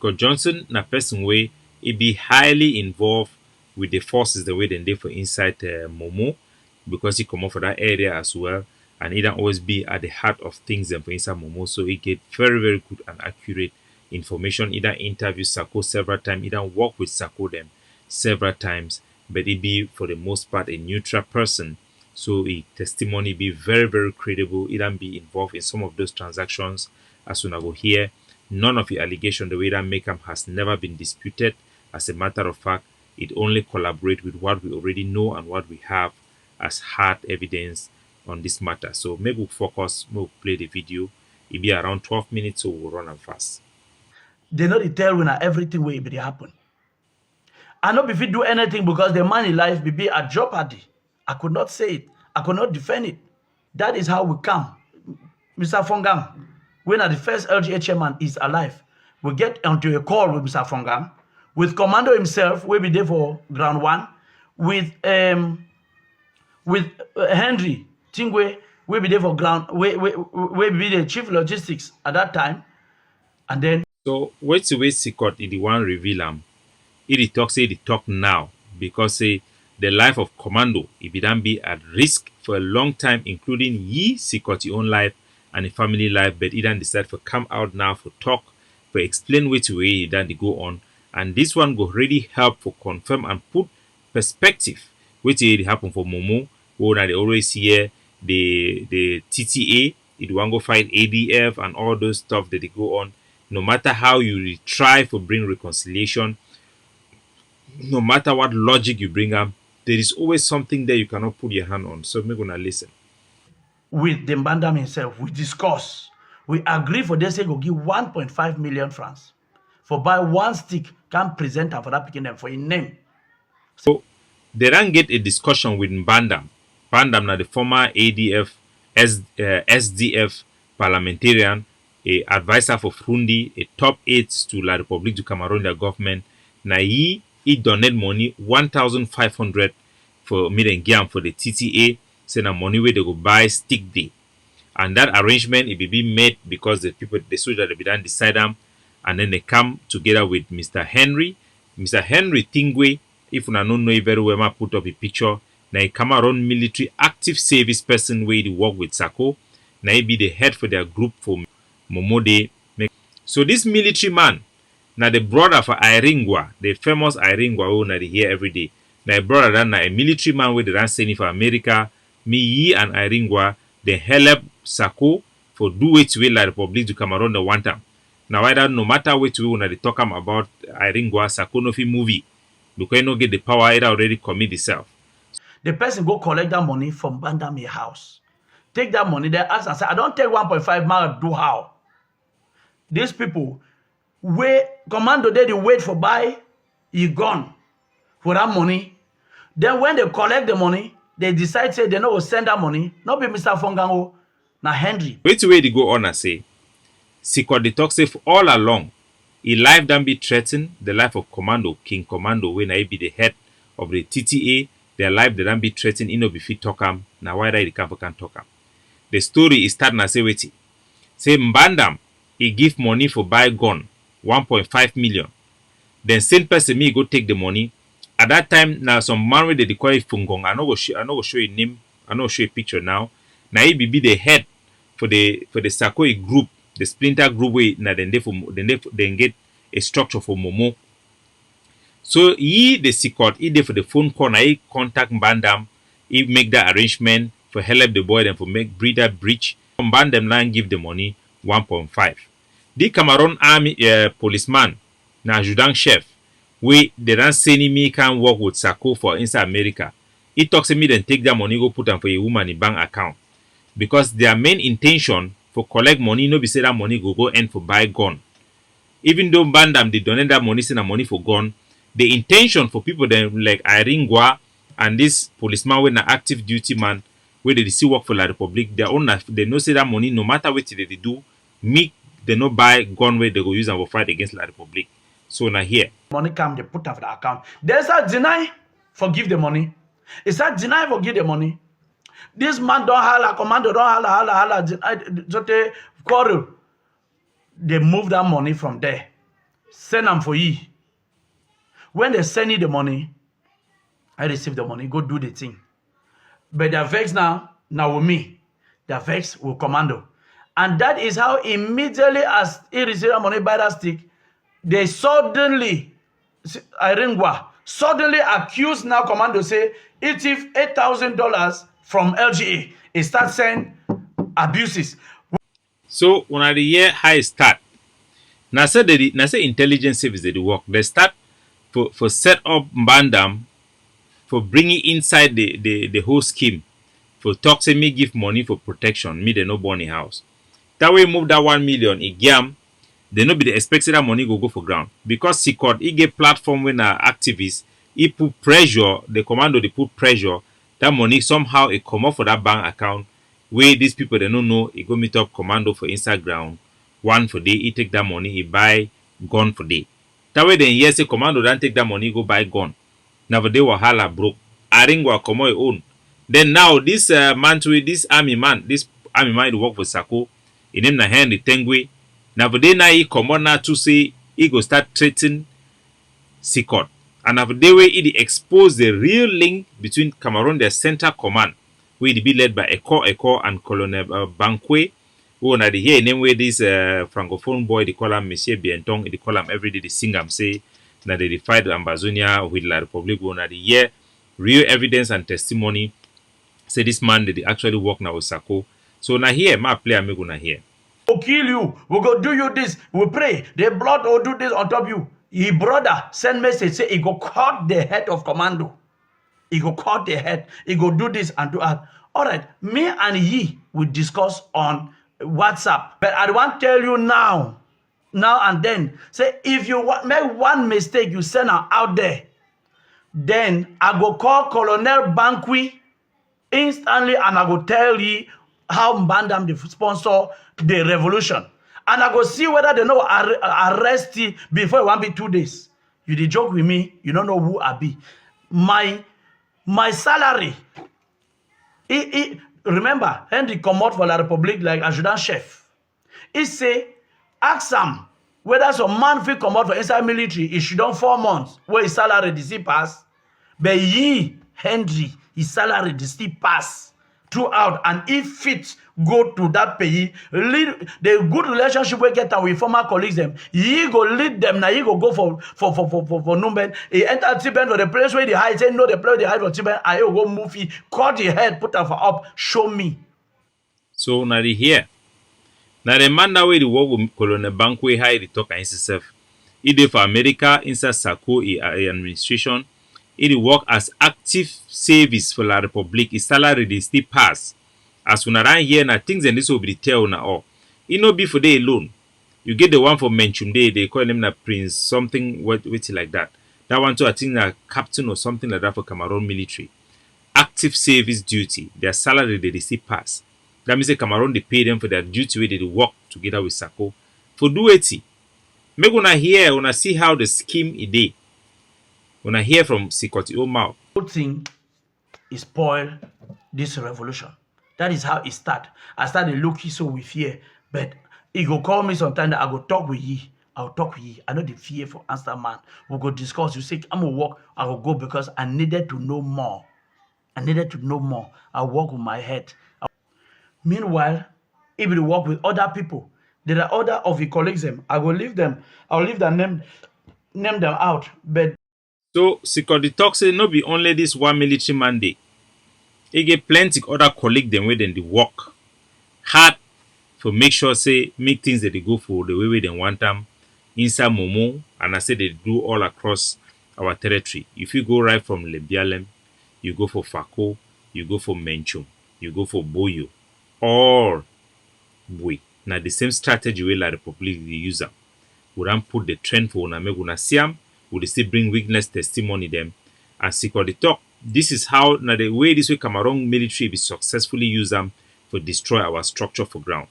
Because Johnson na person way he be highly involved with the forces the way they dey for inside Momo because he come up for that area as well, and he don't always be at the heart of things them for inside Momo. So he get very good and accurate information. He done interview Sako several times. He done work with Sako them several times, but he be for the most part a neutral person. So his testimony be very credible. He done be involved in some of those transactions as soon as go here. None of the allegation the way that make him has never been disputed. As a matter of fact, it only collaborate with what we already know and what we have as hard evidence on this matter. So maybe we'll focus, we'll play the video. It'll be around 12 minutes, so we'll run them fast. They know the tell when everything will be happen. I know if you do anything because the man in life will be at jeopardy. I could not say it. I could not defend it. That is how we come. Mr. Fongam, when the first LGA chairman is alive, we get onto a call with Mr. Fongam, with Commando himself, we be there for ground one, with Henry Tingwe, we be there for ground, we be the chief logistics at that time, and then. So wait to wait secret the one reveal It talk say the talk now because say the life of Commando it be done be at risk for a long time, including ye secret your own life and a family life, but he done decide for come out now for talk, for explain which way he done they go on. And this one go really help for confirm and put perspective which it happen for Momo, where they always hear the TTA, it want go fight ADF and all those stuff that they go on. No matter how you try to bring reconciliation, no matter what logic you bring up, there is always something there you cannot put your hand on. So we're gonna listen. With the Mbandam himself, we discuss. We agree for this, go give 1.5 million francs for buy one stick, can present her for that picking them for a name. So they don't get a discussion with Mbandam. Mbandam na the former ADF, SDF parliamentarian, a advisor for Frundi, a top aide to La République du Cameroon, the government. Na he donate money 1,500 for Mirengiam for the TTA. Say na money where they go buy stick day. And that arrangement it will be made because the people, the soldiers, they be done decide them, and then they come together with Mr. Henry. Mr. Henry Tingwe, if you don't know very well, I put up a picture. Now he Cameroon military active service person where he work with Sako. Now he be the head for their group for Momode. So this military man, now the brother for Iringwa, the famous Iringwa who na they hear every day. Now a brother that na a military man where they run sending for America. Me, ye and Iringwa, they help Sako for do it way like Republic du Cameroon the one time. Now either no matter which way when they talk about Iringwa, Sako no fi movie. Because no get the power, it already commit itself. The person go collect that money from Bandami house. Take that money, they ask and say, I don't take 1.5 million, do how? These people, wait, Commando they wait for buy, he gone for that money. Then when they collect the money, they decide say they no go send that money. Not be Mr. Fongango, na Henry. Wait way they go on and say, Sikot the talk say all along, he life don't be threatened, the life of Commando, King Commando, when I be the head of the TTA, their life they don't be threatened, you know, before talk am, now why the camp can talk am. The story is starting and say wait. Say Mbandam, he give money for buy gun, 1.5 million. Then same person me go take the money. At that time, now some man with the call Fungong. I know go show a name. I know show a picture now. Now he be the head for the Sakoi group, the splinter group. Way now then they get a structure for Momo. So he the secret he there for the phone call. Now he contact Mbandam. He make that arrangement for help the boy then for make breeder breach. Mbandam now give the money 1.5. The Cameroon army policeman, na adjutant chef. We they don't say me can work with Sako for inside America. He talks to me then take that money go put them for a woman in bank account. Because their main intention for collect money, no be say that money go end for buy gun. Even though Bandam they donate that money, send that money for gun, the intention for people then like Iringwa and this policeman with an active duty man where they still work for La Republic, their own they know say that money no matter what they do, make they no buy gun where they go use and will fight against La Republic. So now here. Money come, they put them for the account. They start deny, forgive the money. They start deny, forgive the money. This man don't holla, Commando don't holla, quarrel. They move that money from there. send them for ye. When they send you the money, I receive the money, go do the thing. But they're vexed now with me. They're vexed with commando. And that is how immediately as he received the money by that stick, they suddenly, Iringwa, suddenly accused now commando say, it is $8,000 from LGA. It starts saying abuses. So when I hear how it start, now say intelligence service they work. They start for set up Mbandam for bringing inside the whole scheme. For talk say me give money for protection, me they no born in house. That way move that 1 million in gam, they no be the expected that money go for ground. Because Secot, he get platform when activists, he put pressure, the commando they put pressure, that money somehow it come up for that bank account where these people they don't know, he go meet up commando for Instagram, one for day, he take that money, he buy gun for day. That way then yes, say commando don't take that money, go buy gun. Now they wahala broke. Aringwa come on own. Then now this this army man he work for Sako. He name na Henry Tengwe. Now they na he come on now to say he go start threatening Secot. And now they way he expose the real link between Cameroon their center command, where it be led by Eko and Colonel Bankwe. Who na the here name where this francophone boy they call him Monsieur Bientong. They call him every day. They sing him say na they fight Ambazonia with La Republic. Who na the here real evidence and testimony say this man they actually work now with Sako. So now here my player me gonna here. We'll kill you. We'll go do you this. We'll pray. The blood will do this on top of you. He brother send message say he go cut the head of commando. He go cut the head. He go do this and do that. All right, me and he will discuss on WhatsApp. But I want to tell you now and then, say if you make one mistake, you send her out there, then I go call Colonel Bankwe instantly and I go tell you how Mbandam the sponsor the revolution. And I go see whether they know arrest you before it won't be 2 days. You dey joke with me, you don't know who I be. My salary. Remember, Henry come out for La Republique like adjutant chef. He say, ask him whether some man fit come out for inside military, he should done 4 months where his salary dey still pass. But Henry, his salary dey still pass throughout, and if fit go to that pay, lead the good relationship we get with former colleagues them. He go lead them. Now he go for Numben. He enter Tiben for the place where they hide. Say no, the place they hide for Tiben. I go move. He cut the head, put her for up. Show me. So now they here. Now the man that way the work with Colonel Bankwe high the talk and himself. He did for America inside Sako administration. He work as active service for La Republique. His salary they still pass. As when around here now things and this will be tell now all. It no be for day alone. You get the one for Menchumde, they call him na Prince something what like that. That one too I think a captain or something like that for Cameroon military. Active service duty. Their salary they still pass. That means the Cameroon they pay them for their duty where they work together with Sako. For do it. Make una hear, una see how the scheme is day. When I hear from Sikoti Omao. Good thing is spoil this revolution. That is how it start. I started looking so with fear, but he go call me sometime that I go talk with ye. I'll talk with ye. I know the fear for answer man. We'll go discuss. You say, I'm gonna walk, I will go because I needed to know more. I needed to know more. I work with my head. Meanwhile, if you work with other people, there are other of your colleagues them. I will leave them. I'll leave them name them out. But so Sikoti talk say no be only this one military mandate. He get plenty other colleagues them where then they work hard for make sure say make things that they go for the way they want them inside Momo, and I say they do all across our territory. If you go right from Lebialem, you go for Fako, you go for Menchum, you go for Boyo, or Bui. Now the same strategy way La Republic they use them. We don't put the trend for una make una see them, we still bring witness testimony them and Sikoti talk. This is how now the way this way Cameroon military be successfully use them for destroy our structure for ground.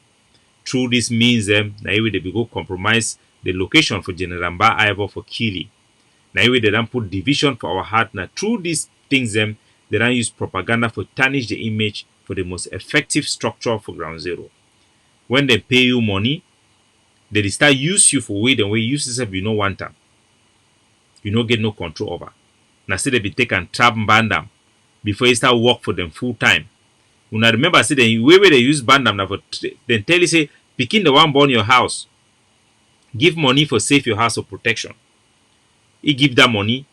Through this means them now they be go compromise the location for General Mba Ivor for Kili. Now they don't put division for our heart. Now through these things them they don't use propaganda for tarnish the image for the most effective structure for ground zero. When they pay you money, They dey start use you for way the way use yourself you no want am. You no get no control over. Na say they be take and trap bandam before you start work for them full time. Una remember say the way they use bandam na for then tell you say pikin the one born your house. Give money for save your house of protection. He give that money.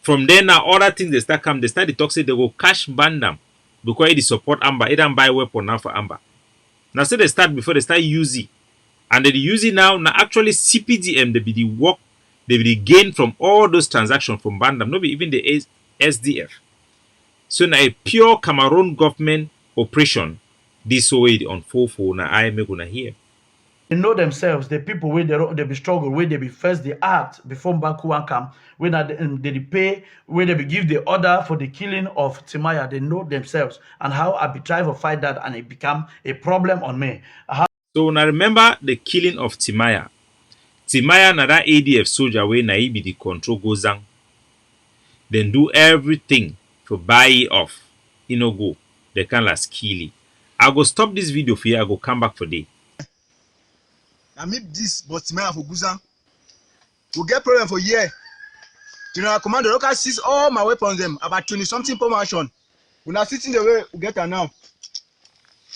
From there now other things they start come, they start to talk say they go cash bandam because they support Amber. They don't buy weapon now for Amber. Now say they start before they start using. And they use it now actually CPDM they be the work they be the gain from all those transactions from bandam, no be even the SDF. So now a pure Cameroon government operation this way on full for na I make una here. They know themselves, the people where they be struggle, where they be first the act before Bakuan come, when they pay, where they be give the order for the killing of Timaya, they know themselves and how I be try to fight that and it become a problem on me. So now remember the killing of Timaya. Timaya na that ADF soldier way na he be the control goes down. Then do everything for buy it off. You know go. They can last kill it. I go stop this video for you. I go come back for day. I mean this, but Timaya for Guzan. We'll get problem for year. General Commander, look at seize all my weapons them about 20 something per mansion. We're not sitting the way we get her now.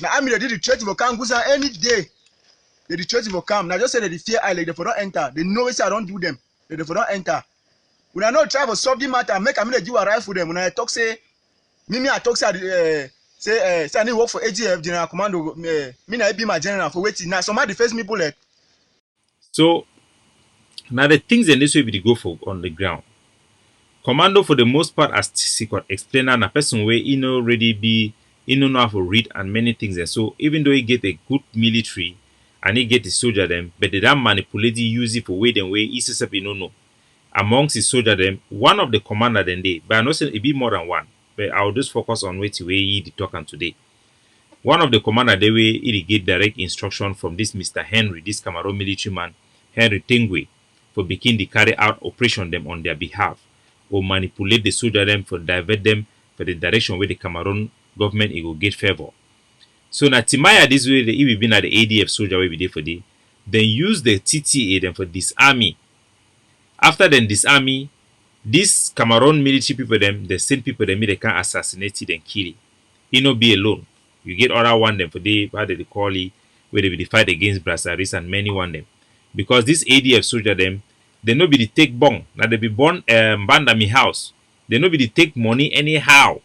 Now I mean they did the church for come Guzan any day. They the church for come. Now just say that the fear I like they for not enter. They know it's I don't do them. They for not enter. When I not try to solve the matter, make I mean they do arrive for them. When I talk say, me I talk say say I need work for AGF General Commando. Me I be my general for waiting. Now somebody face me bullet. So now the things in this way we go for on the ground. Commando for the most part as secret explainer na person where he no already be he no know how to read and many things. And so even though he get a good military and he get the soldier them, but they don't manipulate it, use it for way them way he says he no know. Amongst his soldier them, one of the commander then they, but I know it be more than one. But I'll just focus on where he talking today. One of the commander they way he get direct instruction from this Mr. Henry, this Cameroon military man, Henry Tengwe, for begin to carry out operation them on their behalf, or manipulate the soldier them for divert them for the direction where the Cameroon government it will get favor. So now Timaya this way he will be at the ADF soldier where we did for day, then use the TTA them for disarmy. After then disarmy, this Cameroon military people them, the same people them they can assassinate it and kill it. He no be alone. You get other one them for the how they call it, where they will fight against Brassaris and many one them. Because this ADF soldier them, they no be the take bomb. Now they be born bandami house. They no be the take money anyhow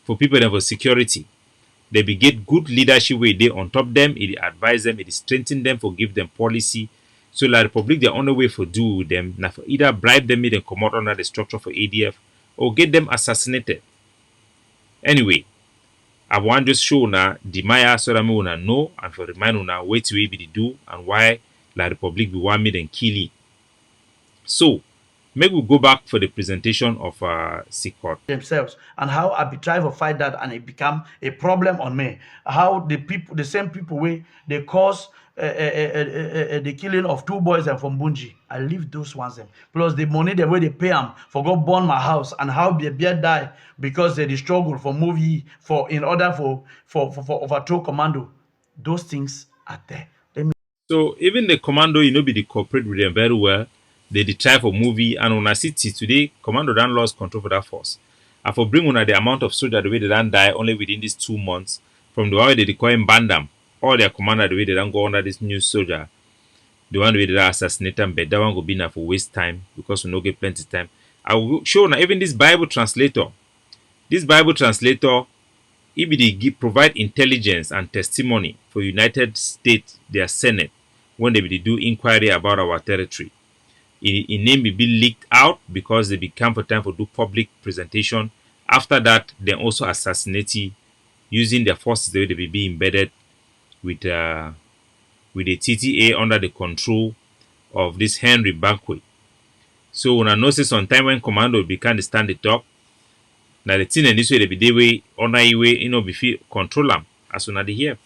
for people them for security. They be get good leadership way they on top them, it advise them, it strengthen them for give them policy. So La Republic the only way for do with them now for either bribe them make them come out under the structure for ADF or get them assassinated. Anyway, I want just show now the Maya so that me wanna know and for remind una what we be do and why La Republic we want me then kill it. So maybe we go back for the presentation of Sikot themselves and how I be try to fight that and it become a problem on me. How the people, the same people way they cause the killing of 2 boys and from Bunji. I leave those ones them. Plus the money the way they pay them for go burn my house and how the bear die because they struggle for movie for in order for overthrow commando. Those things are there. So even the commando, you know, be the cooperate with them very well. They try for movie and when I see today, commando done lost control for that force. And for bring on the amount of soldier the way they done die only within these 2 months from the way they call him Bandam, all their commander the way they don't go under this new soldier, the one the way they assassinate them, but that one go be enough for waste time because we no get plenty time. I will show now even this Bible translator. This Bible translator, he be the provide intelligence and testimony for United States, their Senate, when they be do inquiry about our territory. In name be leaked out because they become for time for do public presentation. After that, they also assassinate using their forces the way they be embedded with the TTA under the control of this Henry Banquet. So when I notice on time when commando become stand the talk, now the thing in this way they be the way on way you know before control them as soon as they hear.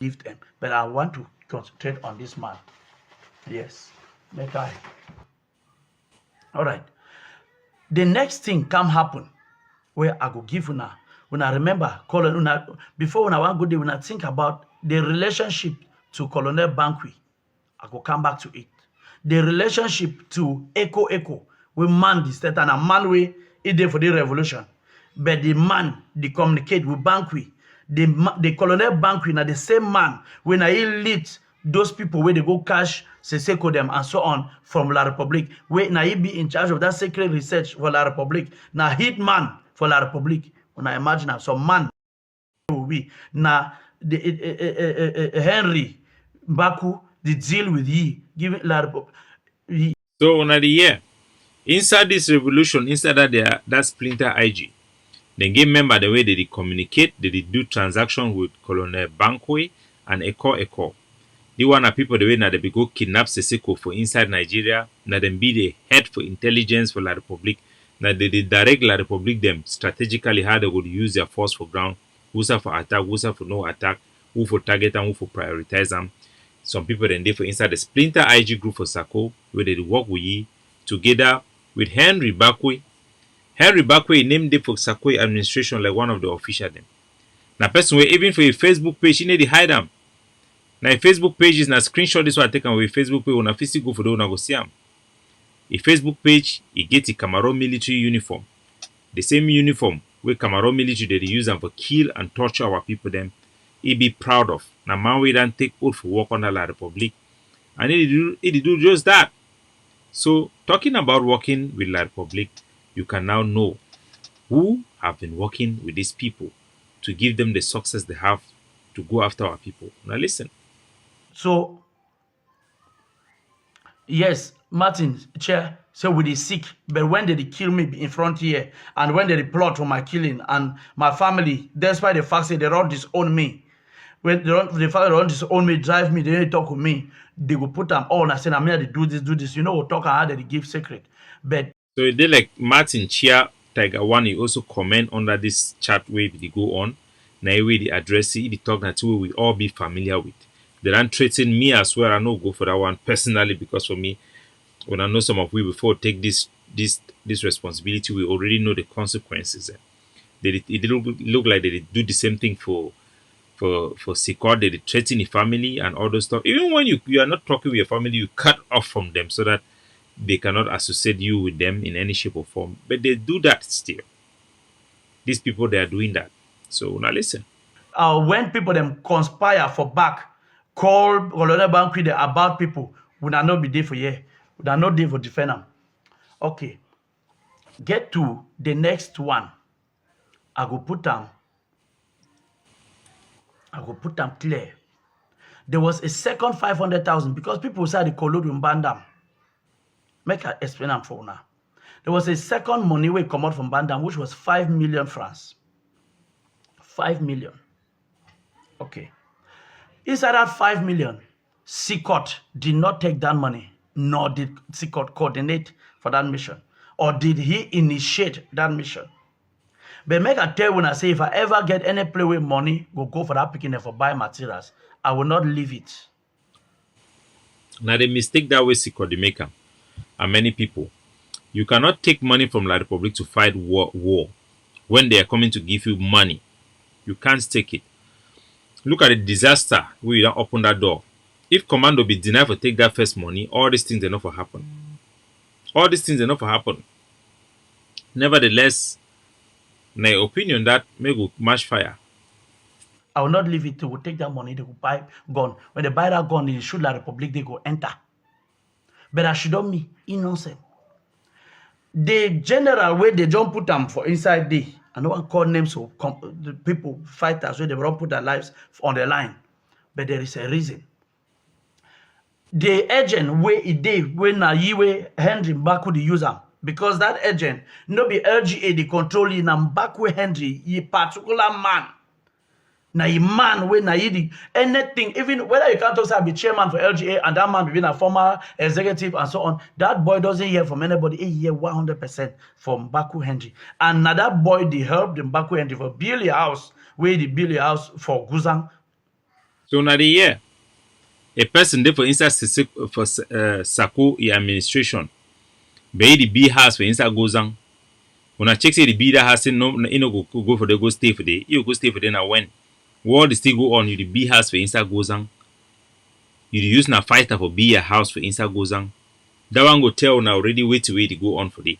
Leave them, but I want to concentrate on this man. Yes, make I. All right. The next thing come happen where I go give una. When I remember, before when I want go there, when I think about the relationship to Colonel Banqui I go come back to it. The relationship to Echo, we man the state and a man way it there for the revolution. But the man, they communicate with Banqui. The Colonel Banqui, na the same man when I lead those people where they go cash Seseko them and so on from La Republique. Where na he be in charge of that secret research for La Republique. Na hit man for La Republique. When I imagine some man we na the Henry Baku the deal with ye giving La Republique. So on the year, inside this revolution, inside that splinter IG, they give member the way they communicate, they do transaction with Colonel Banqui and Eko. The one are people the way now they be go kidnap Seseko for inside Nigeria, now them be the head for intelligence for La Republique, now they direct La Republique them strategically how they would use their force for ground, who's for attack, who's for no attack, who for target and who for prioritize them. Some people then they for inside the splinter IG group for Sako, where they work with ye together with Henry Bakwe. Henry Bakwe named them for Sakwe administration like one of the official them. Now person even for a Facebook page, you need to hide them. Now a Facebook page is na screenshot this one I take away Facebook page on a physical for those go see them. A Facebook page, it get a Cameroon military uniform. The same uniform where Cameroon military they use them for kill and torture our people them. It be proud of. Now man we don't take oath for work under La Republique. And it do just that. So talking about working with La Republique, you can now know who have been working with these people to give them the success they have to go after our people. Now listen. So, yes, Martin, chair, so we dey sick, but when they kill me in front here, and when they plot for my killing, and my family, despite the fact that they don't disown me, when the fact they don't disown me, drive me, they don't talk with me, they will put them all and say, I'm here to do this. You know, we'll talk how they give secret. But so they like Martin Chia Tiger One, he also comment under this chat where they go on. Now way they address it, they talk that we all be familiar with. They don't threaten me as well. I know go for that one personally because for me, when I know some of we before take this responsibility, we already know the consequences. It look like they do the same thing for Sikor. They threaten the family and all those stuff. Even when you are not talking with your family, you cut off from them so that they cannot associate you with them in any shape or form. But they do that still. These people, they are doing that. So now listen. When people them conspire for back, call Colonel Banqui about people, would not be there for you. Would not there for defend them. Okay. Get to the next one. I go put them clear. There was a second 500,000 because people said the collude with Bandam. Make I explain them for now. There was a second money we come out from Bandam, which was 5 million francs. 5 million. Okay. Inside that 5 million, Sikot did not take that money, nor did Sikot coordinate for that mission, or did he initiate that mission. But make I tell you when I say if I ever get any play with money, go for that picking for buy materials, I will not leave it. Now the mistake that way Sikot the maker, and many people, you cannot take money from La Republique to fight war when they are coming to give you money. You can't take it. Look at the disaster where you don't open that door. If Commando be denied for take that first money, all these things are not for happen. All these things are not for happen. Nevertheless, my opinion that may go match fire. I will not leave it. They will take that money, they will buy gun. When they buy that gun, they shoot La Republique, they go enter. But I should not me, innocent. The general where they don't put them for inside there, I don't call names of the people, fighters, where they don't put their lives on the line. But there is a reason. The agent where it did when Henry Baku the user, because that agent no be LGA the control in Baku Henry, he particular man. Now a man when anything, even whether you can't also be chairman for LGA and that man being a former executive and so on, that boy doesn't hear from anybody. He hear 100% from Baku Henry. And now that boy they helped in Baku Henry for build a house, where they build a house for Guzang. So now the year, a person there for instance for Sako administration, be the B house for instance Guzang. When I check say the B that has no go for the go stay for the you go stay for the now when. War is still go on, you the B has for inside goes on. You dey use na fighter for be your house for inside Gozang. That one go tell na already wait to go on for day.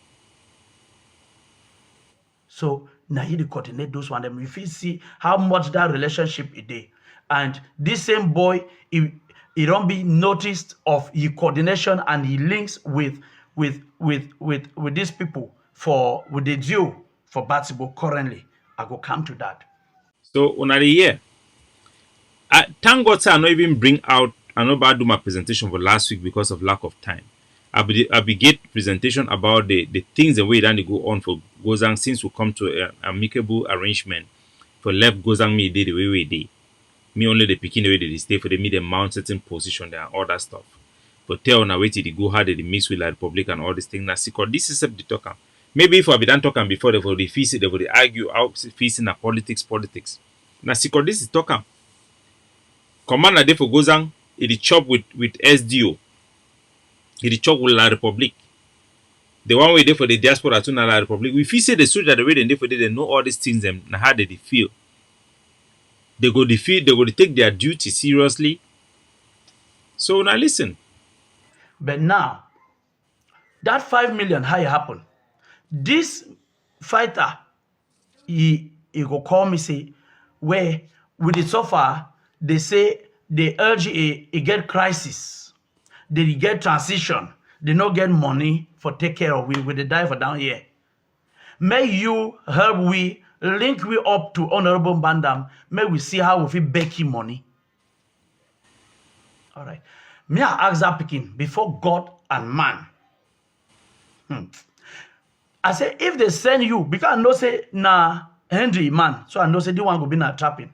So now he dey coordinate those one. Them if you see how much that relationship is there, and this same boy, he don't be noticed of his coordination and he links with these people for with the deal for Batibo currently. I go come to that. So una dey hear. Thank God say I not even bring out I no bad do my presentation for last week because of lack of time. I be get presentation about the things the way that they go on for Gozang since we come to an amicable arrangement for left Gozang me dey the way we dey. Me only the picking the way they stay for the me them mount certain position there and all that stuff. But tell na wait till they go hard they mix with the Republic and all these things. Now see, cause this is the talker. Maybe if I be done talking before they for the feast, they for the argue out feasting na politics. Now see, cause this is talker. Commander dey for Gozang, he chop with SDO. He chop with La Republic. The one way dey for the diaspora to na La Republic. We feel say the soldier the way they dey for they know all these things them na how they feel. They go take their duty seriously. So now listen. But now, that 5 million, how it happen? This fighter, he go call me say, where with it so far, they say the LGA, it get crisis. They get transition. They not get money for take care of we with the die for down here. May you help we link we up to Honorable Bandam. May we see how we fit beg him money. All right. Me I ask that picking before God and man. I say if they send you, because I know say na Henry man, so I know say the one go be na trapping.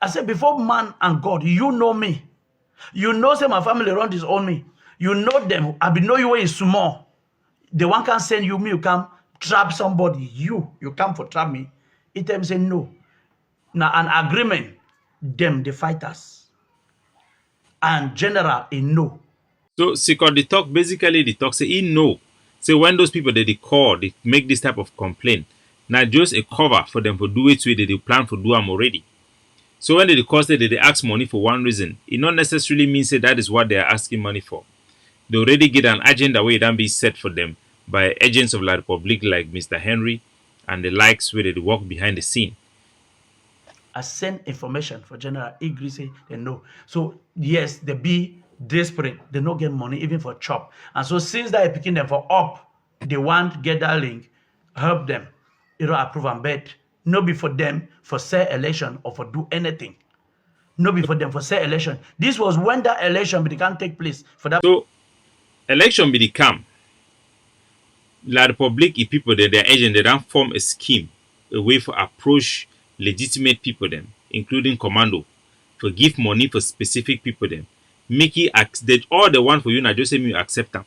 I say before man and God, you know me. You know say my family run this on me. You know them. I be know you when you small. The one can send you, me you come trap somebody. You come for trap me. It them say no. Now an agreement, them the fighters. And general, he know. So Sikor the talk basically the talk say he know. Say when those people that they call, they make this type of complaint. Now just a cover for them for do it way that they plan for do them already. So when they call say that they ask money for one reason, it not necessarily means say that is what they are asking money for. They already get an agenda where it can be set for them by agents of La Republic like Mr. Henry and the likes where they work behind the scene. I send information for General Igri say they know. So yes, they be desperate. They not get money even for chop. And so since that picking them for up, they want get that link, help them. You know, approve and bet. No be for them for say election or for do anything. No be for them for say election. This was when that election can take place for that. So election be the come. La Republic people their agent they don't form a scheme, a way for approach legitimate people them, including commando, for give money for specific people them. Make it all the one for you now just say me accept them.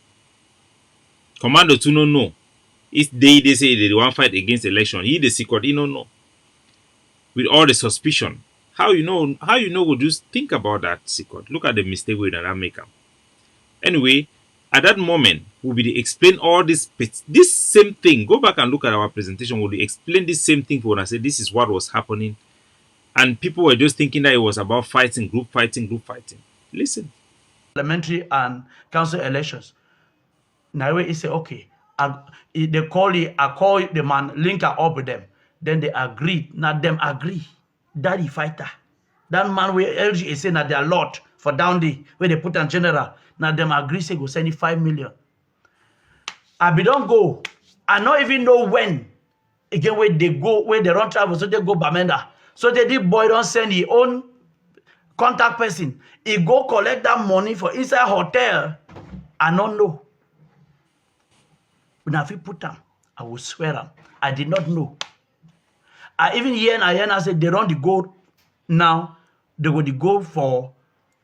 Commando to no know. It's they say they want fight against election. He the secret, he no know. With all the suspicion. How you know would just think about that secret. Look at the mistake we that make them. Anyway, at that moment, we'll be explain all this same thing. Go back and look at our presentation. We'll explain this same thing for when I said this is what was happening. And people were just thinking that it was about fighting, group fighting. Listen. Parliamentary and council elections. Now he say, okay, they call it, I call the man, link her up with them. Then they agreed. Now them agree. Daddy fighter. That man where LG say that they are lot for down there, where they put on general. Now them agree say go send you 5 million. I be don't go. I don't even know when. Again, where they go, where they run travel, so they go Bamenda. So the boy don't send his own contact person. He go collect that money for inside hotel. I don't know. When I put them, I will swear them. I did not know. I even hear and say they run the gold now. They go the gold for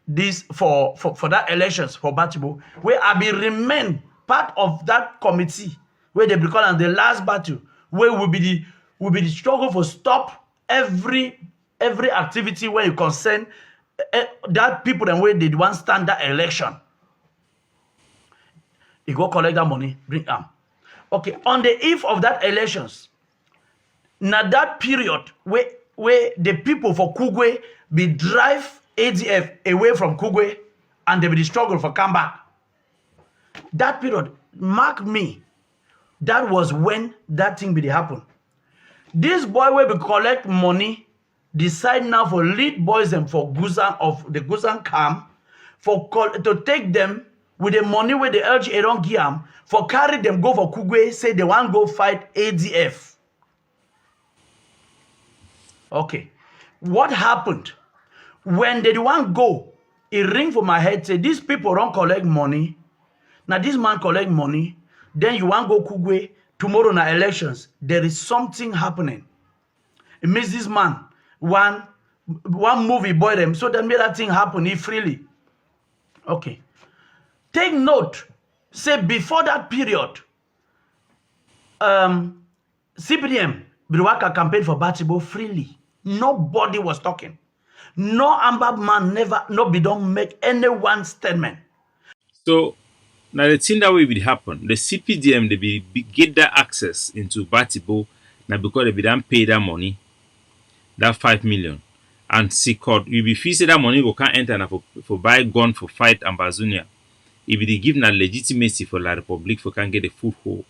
this for that elections for Batibo, where I be remain part of that committee where they be calling the last battle, where will be the struggle for stop every activity where you concern that people and where they want stand that election. You go collect that money, bring them. Okay, on the eve of that elections, now that period where the people for Kugwe be drive ADF away from Kugwe, and they will struggle for come back. That period, mark me, that was when that thing will happen. This boy will be collect money, decide now for lead boys them for Guzan of the Guzan camp, to take them with the money where the LGA don't give them, for carry them go for Kugwe, say they want go fight ADF. Okay. What happened? When they want go, it ring for my head, say these people don't collect money. Now this man collect money, then you want go Kugwe, tomorrow na elections. There is something happening. It means this man, one movie boy them, so that made that thing happen freely. Okay. Take note, say before that period, CPDM, Biruaka campaigned for Batibo freely. Nobody was talking. No Amber man never, nobody don't make any one statement. So now the thing that way will happen. The CPDM they be get that access into Batibo now because they be don't pay that money, that 5 million, and Sikod you be feel say that money go can't enter now for buy gun for fight Ambazonia. If they give na legitimacy for La Republic for can get a foothold,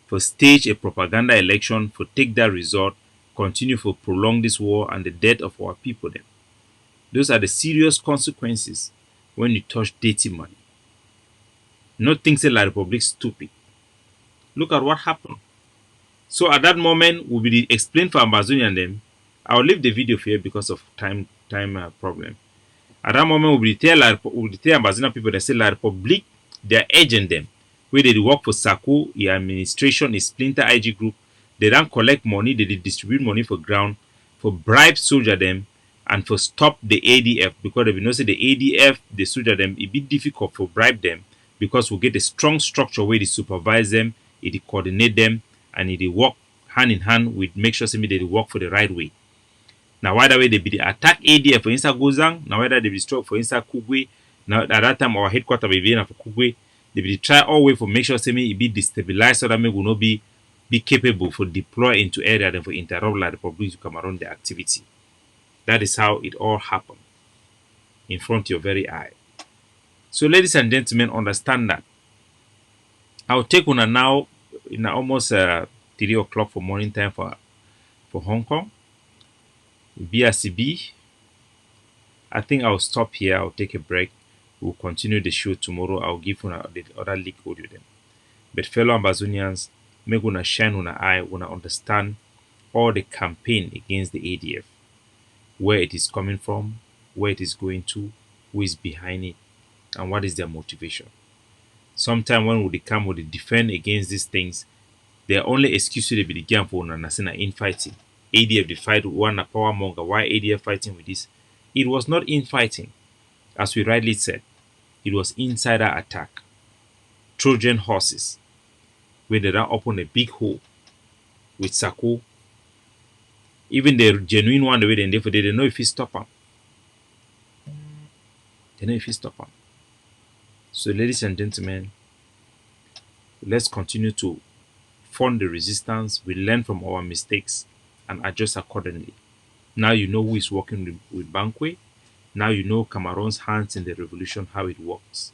for stage a propaganda election, for take that result, continue for prolong this war and the death of our people then. Those are the serious consequences when you touch dirty money. Not think say La Republic stupid. Look at what happened. So at that moment, we'll be explain for Amazonian them. I'll leave the video here because of time problem. At that moment, we'll tell Amazonian people that say La Republic, they are agent them. Where they work for SACO, the administration, is splinter IG group. They don't collect money, they distribute money for ground, for bribe soldier them, and for stop the ADF. Because if you know say the ADF, the soldier them, it be difficult for bribe them because we get a strong structure where they supervise them, it coordinate them, and it work hand in hand with make sure they work for the right way. Now why that way they be the attack ADF for inside Gozang, now whether they be struck for inside Kugwe, now at that time our headquarters be for Kugwe, they be try all way for make sure it be destabilized so that me will not be capable for deploy into area and for interrupt La Republic to come around the activity. That is how it all happened in front of your very eye. So ladies and gentlemen, understand that. I'll take one now in almost 3 o'clock for morning time for Hong Kong. BRCB. I think I'll stop here. I'll take a break. We'll continue the show tomorrow. I'll give you the other leak audio then. But fellow Amazonians, make una shine una eye, una understand all the campaign against the ADF, where it is coming from, where it is going to, who is behind it, and what is their motivation. Sometimes when they come with the defend against these things, their only excuse to be the game for una infighting. ADF the fight one a power monger. Why ADF fighting with this? It was not infighting, as we rightly said. It was insider attack. Trojan horses, where they ran open a big hole with Sako. Even the genuine one, the way they didn't know if he stop them. They know if he stop them. So, ladies and gentlemen, let's continue to fund the resistance. We learn from our mistakes and adjust accordingly. Now you know who is working with Banque. Now you know Cameroon's hands in the revolution, how it works.